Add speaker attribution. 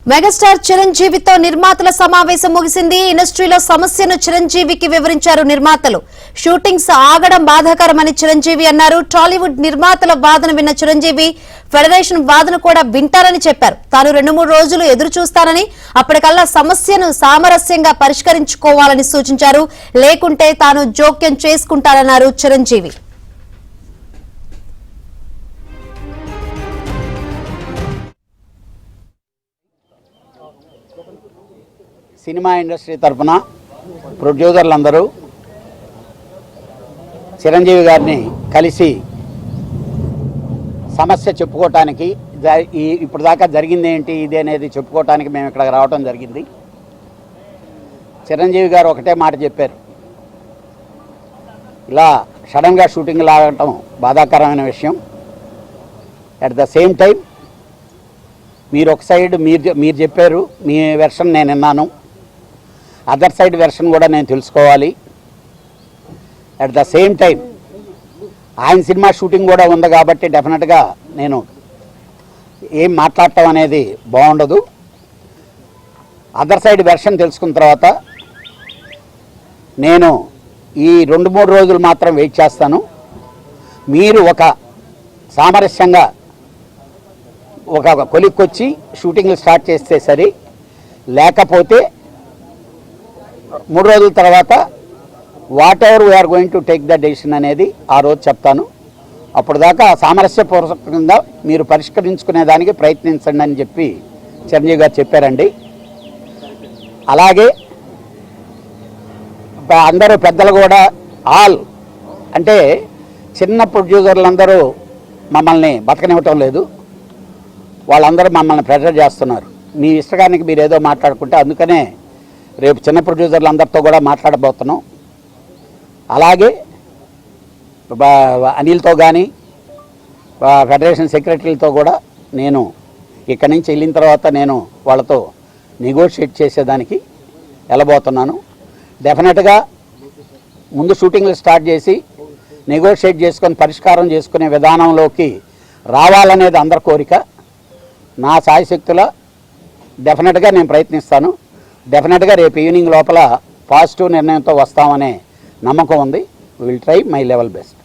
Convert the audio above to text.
Speaker 1: Megastar చిరంజీవితో నిర్మాతల సమావేశం ముగిసింది. ఇండస్ట్రీలో సమస్యను చిరంజీవికి వివరించారు నిర్మాతలు. షూటింగ్స్ ఆగడం బాధాకరమని చిరంజీవి అన్నారు. టాలీవుడ్ నిర్మాతల వాదన విన్న చిరంజీవి ఫెడరేషన్ వాదన కూడా వింటారని చెప్పారు. తాను 2-3 రోజులు ఎదురు చూస్తానని, అప్పటికల్లా సమస్యను సామరస్యంగా పరిష్కరించుకోవాలని సూచించారు. లేకుంటే తాను జోక్యం చేసుకుంటారన్నారు చిరంజీవి.
Speaker 2: సినిమా ఇండస్ట్రీ తరఫున ప్రొడ్యూసర్లందరూ చిరంజీవి గారిని కలిసి సమస్య చెప్పుకోవటానికి, ఇప్పుడు దాకా జరిగింది ఏంటి ఇది అనేది చెప్పుకోవటానికి మేము ఇక్కడికి రావడం జరిగింది. చిరంజీవి గారు ఒకటే మాట చెప్పారు, ఇలా సడన్గా షూటింగ్ లాగటం బాధాకరమైన విషయం. అట్ ద సేమ్ టైం మీరు ఒక సైడ్ మీరు చెప్పారు, మీ వెర్షన్ నేను విన్నాను, అదర్ సైడ్ వెర్షన్ కూడా నేను తెలుసుకోవాలి. అట్ ద సేమ్ టైం ఆయన సినిమా షూటింగ్ కూడా ఉంది కాబట్టి డెఫినెట్గా నేను ఏం మాట్లాడటం అనేది బాగుండదు. అదర్ సైడ్ వెర్షన్ తెలుసుకున్న తర్వాత నేను ఈ 2-3 రోజులు మాత్రం వెయిట్ చేస్తాను. మీరు ఒక సామరస్యంగా ఒక కొలిక్కొచ్చి షూటింగ్లు స్టార్ట్ చేస్తే సరి, లేకపోతే 3 రోజుల తర్వాత whatever we're going to take the decision అనేది ఆ రోజు చెప్తాను. అప్పుడు దాకా సామరస్యపూర్వకంగా మీరు పరిష్కరించుకునే దానికి ప్రయత్నించండి అని చెప్పి చిరంజీవి గారు చెప్పారండి. అలాగే అందరూ పెద్దలు కూడా అంటే చిన్న ప్రొడ్యూసర్లందరూ మమ్మల్ని బతకనివ్వటం లేదు, వాళ్ళందరూ మమ్మల్ని ప్రెషర్ చేస్తున్నారు. మీ ఇష్టకానికి మీరు ఏదో మాట్లాడుకుంటే, అందుకనే రేపు చిన్న ప్రొడ్యూసర్లందరితో కూడా మాట్లాడబోతున్నాం. అలాగే అనిల్తో కానీ ఫెడరేషన్ సెక్రటరీలతో కూడా నేను ఇక్కడి నుంచి వెళ్ళిన తర్వాత నేను వాళ్ళతో నెగోషియేట్ చేసేదానికి వెళ్ళబోతున్నాను. డెఫినెట్గా ముందు షూటింగ్లు స్టార్ట్ చేసి నెగోషియేట్ చేసుకొని పరిష్కారం చేసుకునే విధానంలోకి రావాలనేది అందరి కోరిక. నా సాయశక్తుల డెఫినెట్గా నేను ప్రయత్నిస్తాను. డెఫినెట్గా రేపు ఈవినింగ్ లోపల పాజిటివ్ నిర్ణయంతో వస్తామనే నమ్మకం ఉంది. Will try my level best.